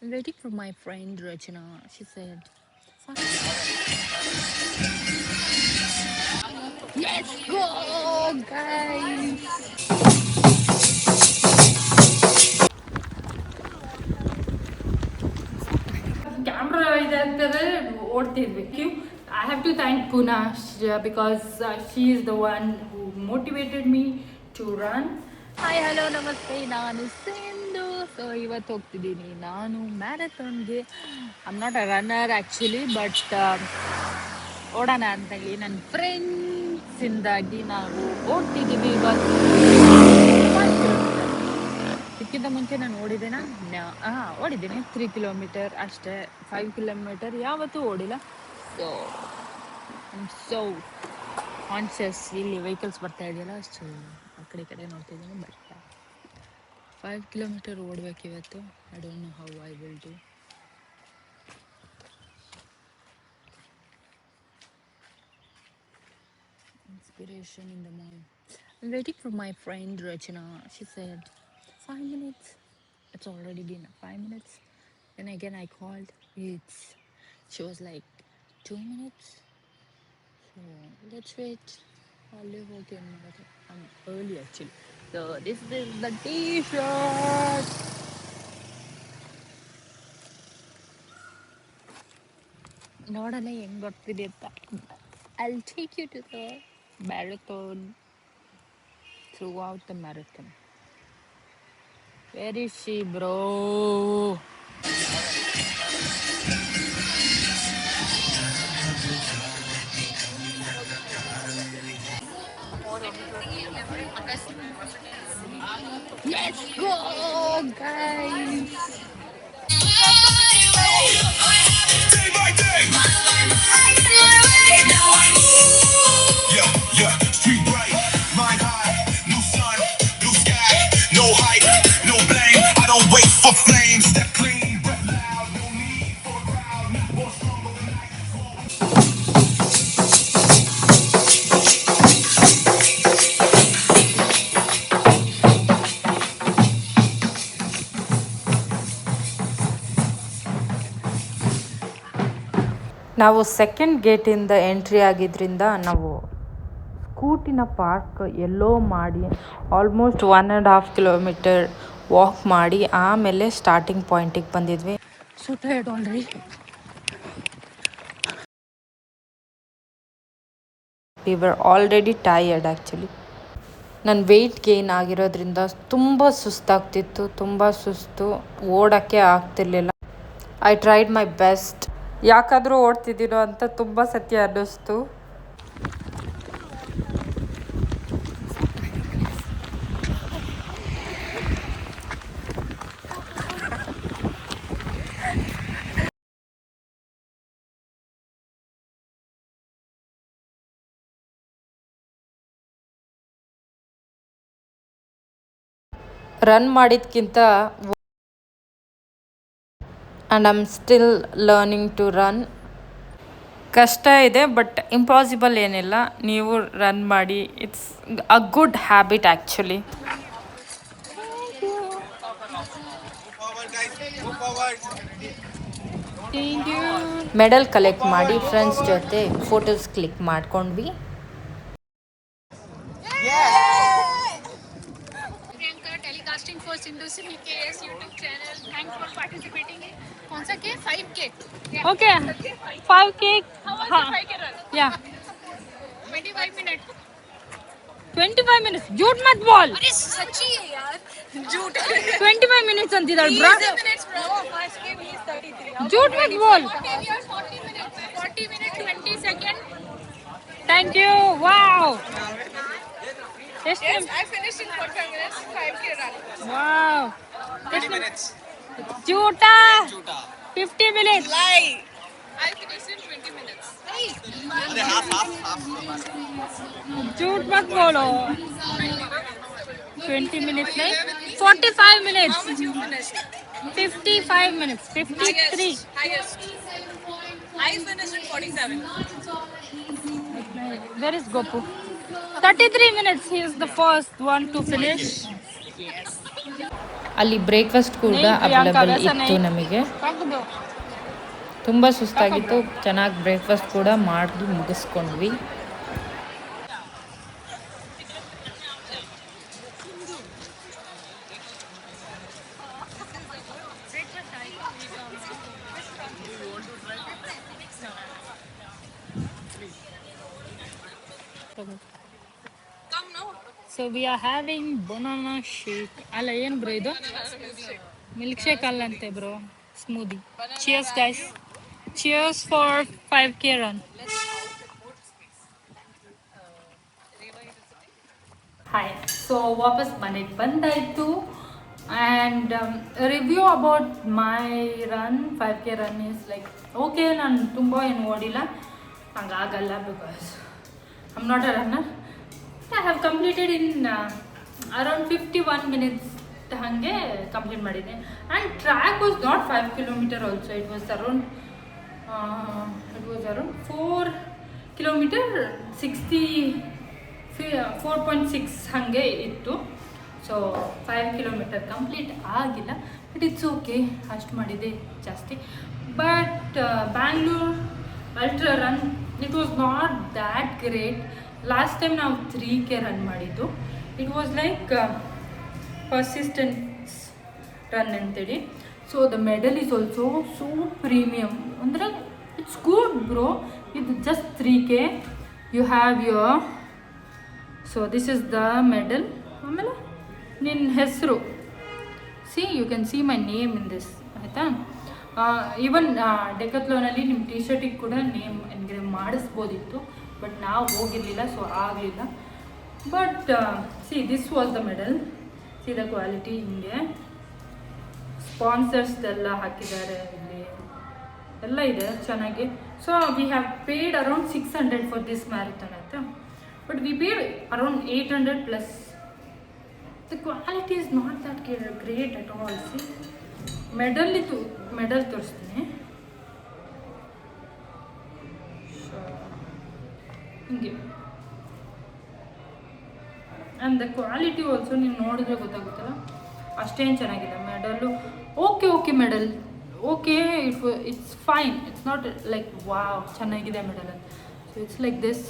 I'm waiting for my friend Rachana. She said, let's go, guys. Camera ಇದೆ ಅಂತಾರೆ ಓಡ್ತಿರ್ಬೇಕು. I have to thank Puna because she is the one who motivated me to run. Hi hello ನಮಸ್ತೆ, ನಾನು Sindhu. So ಇವತ್ತು ಹೋಗ್ತಿದ್ದೀನಿ ನಾನು ಮ್ಯಾರಥಾನ್ಗೆ. I am not a runner actually, but ಓಡೋಣ ಅಂತೇಳಿ ನನ್ನ ಫ್ರೆಂಡ್ಸಿಂದಾಗಿ ನಾವು ಓಡ್ತಿದ್ದೀವಿ ಇವತ್ತು. ಇದಕ್ಕಿಂತ ಮುಂಚೆ ನಾನು ಓಡಿದ್ದೇನೆ, ಓಡಿದ್ದೀನಿ 3 ಕಿಲೋಮೀಟರ್ ಅಷ್ಟೇ. 5 ಕಿಲೋಮೀಟರ್ ಯಾವತ್ತೂ ಓಡಿಲ್ಲ. So so conscious. ಇಲ್ಲಿ ವೆಹಿಕಲ್ಸ್ ಬರ್ತಾ ಇದೆಯಲ್ಲ, ಸೊ ಆ ಕಡೆ ನೋಡ್ತಿದ್ದೀನಿ. ಬಟ್ 5 ಕಿಲೋಮೀಟರ್ ಓಡ್ಬೇಕು ಇವತ್ತು. I don't know how I will do. Inspiration in the morning. I'm waiting for my friend Rachana. She said 5 minutes. It's already been 5 minutes. Then again I called. She was like 2 minutes. So let's wait. I'll live okay in marathon. I'm early actually. So this is the t-shirt. ನೋಡಲ್ಲ ಹೆಂಗ್ ಬರ್ತಿದೆ ಅಂತ. I'll take you to the marathon, throughout the marathon. Where is she, bro? Let's go, guys. Day by day. Yeah, street bright, mind high, new sun, new sky, no hype, no blame. I don't wait for flames, step clean, breath loud, no need for a crowd, more stronger than night. ನಾವು second ಗೇಟಿಂದ entry ಆಗಿದ್ದರಿಂದ ನಾವು ಸ್ಕೂಟಿನ park ಎಲ್ಲೋ ಮಾಡಿ almost 1.5 kilometre walk ಮಾಡಿ ಆಮೇಲೆ starting ಪಾಯಿಂಟಿಗೆ ಬಂದಿದ್ವಿ. So tired already. We were already tired actually. ನನ್ನ weight gain ಆಗಿರೋದ್ರಿಂದ ತುಂಬ ಸುಸ್ತಾಗ್ತಿತ್ತು, ತುಂಬ ಸುಸ್ತು, ಓಡೋಕ್ಕೆ ಆಗ್ತಿರ್ಲಿಲ್ಲ. I tried my best. ಯಾಕಾದರೂ ಓಡ್ತಿದ್ದೀನೋ ಅಂತ ತುಂಬ ಸತ್ಯ ಅನ್ನಿಸ್ತು. ರನ್ ಮಾಡಿದ್ಕಿಂತ and I am still learning to run. ಕಷ್ಟ ಇದೆ, ಬಟ್ ಇಂಪಾಸಿಬಲ್ ಏನಿಲ್ಲ. ನೀವು ರನ್ ಮಾಡಿ, it's a good habit actually. Medal collect ಮಾಡಿ ಫ್ರೆಂಡ್ಸ್ ಜೊತೆ ಫೋಟೋಸ್ ಕ್ಲಿಕ್ ಮಾಡ್ಕೊಂಡ್ವಿ. Telecasting for Sindhu KS YouTube channel. Thanks for participating in. कौन सा के 5K? Okay, 5K. हाँ. 5K run. Yeah. 25 minutes. 25 minutes. झूठ मत बोल. अरे सच्ची है यार. झूठ. 25 minutes अंतिदाल bro. 30 minutes bro. No, first K is 33. झूठ मत बोल. 40 minutes. 40 minutes 20 seconds. Thank you. Wow. Yes, I finished in 45 minutes, 5K run. Wow. 20 minutes. Chuta. 50 minutes. Lie. I finished in 20 minutes. Hey. Half. Jhoot mat bolo. 20 minutes like 45 minutes. How much you finished? 55 minutes. 53. Highest. I finished in 47. Where is Gopu? 33 minutes. He is the first one to finish. Yes. ಅಲ್ಲಿ breakfast ಕೂಡ available ಇತ್ತು ನಮಗೆ. ತುಂಬ ಸುಸ್ತಾಗಿತ್ತು, ಚೆನ್ನಾಗಿ breakfast ಕೂಡ ಮಾಡಿ ಮುಗಿಸ್ಕೊಂಡ್ವಿ. So we are having banana shake. ಅಲ್ಲ ಏನು ಬ್ರೋ ಇದು? ಮಿಲ್ಕ್ ಶೇಕ್ ಅಲ್ಲಂತೆ bro, smoothie. Cheers guys. Cheers for 5K run. Hi. So ವಾಪಸ್ ಮನೆಗೆ ಬಂದಾಯಿತು. And review about my run 5K run is like okay. ನಾನು ತುಂಬ ಏನು ಓಡಿಲ್ಲ, ಹಂಗಾಗಲ್ಲ, because I am not a runner. I have completed in around 51 minutes ಹಾಗೆ complete ಮಾಡಿದ್ದೆ. And track was not 5 kilometre also, it was around 4 kilometre 4.6 ಹಾಗೆ ಇತ್ತು. So 5 kilometre complete ಆಗಿಲ್ಲ, ಬಟ್ ಇಟ್ಸ್ ಓಕೆ, ಅಷ್ಟು ಮಾಡಿದೆ ಜಾಸ್ತಿ. But Bangalore ultra run it was not that great. Last time ನಾವು 3K run ಮಾಡಿದ್ದು. It was like persistence run ಅಂತೇಳಿ. So the medal is also so premium, ಅಂದರೆ ಇಟ್ಸ್ ಗುಡ್ ಬ್ರೋ. ಇದು just 3K you have your. So this is the medal. ಆಮೇಲೆ ನಿನ್ನ ಹೆಸರು, see you can see my name in this, ಆಯಿತಾ. Even ಡೆಕತ್ಲೋನಲ್ಲಿ ನಿಮ್ಮ T ಶರ್ಟಿಗೆ ಕೂಡ ನೇಮ್ ಎನ್ಗ್ರೇವ್ ಮಾಡಿಸ್ಬೋದಿತ್ತು, ಬಟ್ ನಾವು ಹೋಗಿರಲಿಲ್ಲ, ಸೊ ಆಗಲಿಲ್ಲ. But see this was the medal. See the quality ಹಿಂಗೆ ಸ್ಪಾನ್ಸರ್ಸ್ದೆಲ್ಲ ಹಾಕಿದ್ದಾರೆ, ಇಲ್ಲಿ ಎಲ್ಲ ಇದೆ ಚೆನ್ನಾಗಿ. So we have paid around 600 for this marathon, ಆಯಿತಾ. But we paid around 800 plus. The quality is not that great at all. See medal ತೋರಿಸ್ತೀನಿ ಹಿಂಗೆ. ಆ್ಯಂಡ್ ದ ಕ್ವಾಲಿಟಿ ಆಲ್ಸೋ ನೀವು ನೋಡಿದ್ರೆ ಗೊತ್ತಾಗುತ್ತಲ್ಲ, ಅಷ್ಟೇನು ಚೆನ್ನಾಗಿದೆ medal. Okay medal, okay, it's fine, it's not like wow ಚೆನ್ನಾಗಿದೆ medal ಅಂತ. So it's like this.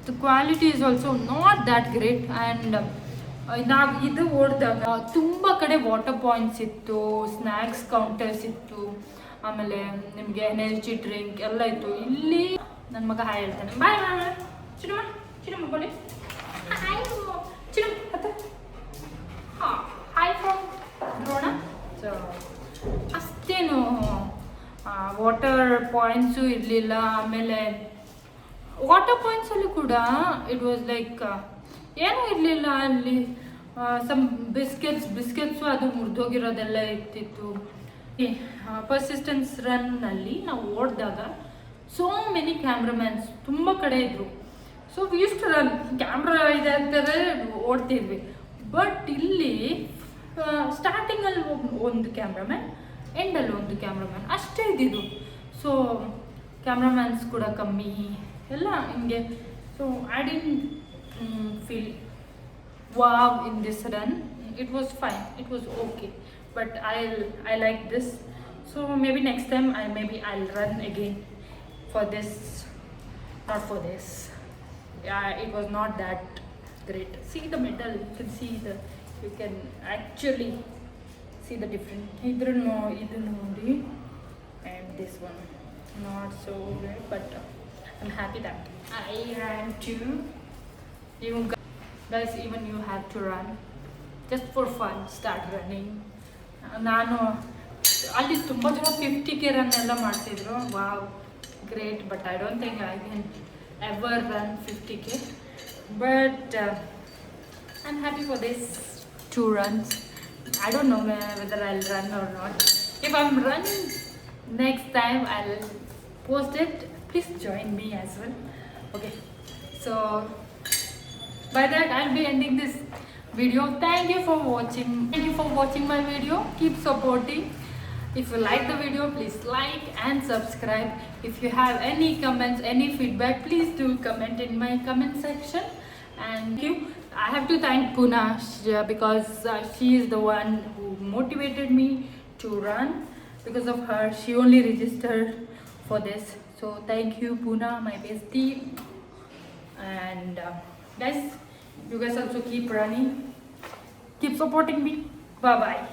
The quality is also not that great. And ನಾವು ಇದು ಓಡಿದಾಗ ತುಂಬ ಕಡೆ ವಾಟರ್ ಪಾಯಿಂಟ್ಸ್ ಇತ್ತು, ಸ್ನ್ಯಾಕ್ಸ್ ಕೌಂಟರ್ಸ್ ಇತ್ತು, ಆಮೇಲೆ ನಿಮಗೆ ಎನರ್ಜಿ ಡ್ರಿಂಕ್ ಎಲ್ಲ ಇತ್ತು. ಇಲ್ಲಿ ನನ್ನ ಮಗ ಹಾಯ್ ಹೇಳ್ತಾನೆ, ಬಾಯ್ ಚಿನ್ನಮ್ಮ ಬೋಲಿ ಹಾಯ್ ಚಿನ್ನಮ್ಮ ಮತ್ತೆ ಹಾಯ್ ಫ್ರಮ್ ದ್ರೋಣ. ಸೊ ಅಷ್ಟೇನು ವಾಟರ್ ಪಾಯಿಂಟ್ಸು ಇರಲಿಲ್ಲ. ಆಮೇಲೆ ವಾಟರ್ ಪಾಯಿಂಟ್ಸಲ್ಲೂ ಕೂಡ ಇಟ್ ವಾಸ್ ಲೈಕ್ ಏನೂ ಇರಲಿಲ್ಲ. ಅಲ್ಲಿ ಸಮ್ ಬಿಸ್ಕೆಟ್ಸು ಅದು ಮುರಿದೋಗಿರೋದೆಲ್ಲ ಇರ್ತಿತ್ತು. ಪರ್ಸಿಸ್ಟೆನ್ಸ್ ರನ್ನಲ್ಲಿ ನಾವು ಓಡಿದಾಗ ಸೋ ಮೆನಿ ಕ್ಯಾಮ್ರಾಮ್ಯಾನ್ಸ್ ತುಂಬ ಕಡೆ ಇದ್ದರು. So we use to run, camera ಇದೆ ಅಂತಾರೆ ಓಡ್ತಿದ್ವಿ. ಬಟ್ ಇಲ್ಲಿ ಸ್ಟಾರ್ಟಿಂಗಲ್ಲಿ ಒಂದು ಕ್ಯಾಮ್ರಾಮ್ಯಾನ್, ಎಂಡಲ್ಲಿ ಒಂದು ಕ್ಯಾಮ್ರಾಮ್ಯಾನ್ ಅಷ್ಟೇ ಇದ್ದಿದ್ದು. ಸೊ ಕ್ಯಾಮ್ರಾಮ್ಯಾನ್ಸ್ ಕೂಡ ಕಮ್ಮಿ ಎಲ್ಲ ಹಿಂಗೆ. So I didn't feel wow in this run. It was fine, it was okay, but I like this. So maybe next time I'll run again for this, not for this. Yeah, it was not that great. See the medal, you can actually see the difference. Idu nodi and this one not so great, but I'm happy that I ran too. You guys, even you have to run just for fun, start running. ನಾನು ಅಲ್ಲಿ ತುಂಬ ಜನ 50K run ಎಲ್ಲ ಮಾಡ್ತಿದ್ರು. Wow great, but I don't think I can ever run 50K. But I am happy for this 2 runs. I don't know whether I'll run or not. If I'm run next time, I'll post it. Please join me as well. Okay, so by that I'll be ending this video. Thank you for watching my video. Keep supporting. If you like the video, please like and subscribe. If you have any comments, any feedback, please do comment in my comment section. And thank you. I have to thank Puna because she is the one who motivated me to run. Because of her, she only registered for this. So thank you, Puna, my bestie. And guys, you guys also keep running, keep supporting me. Bye bye.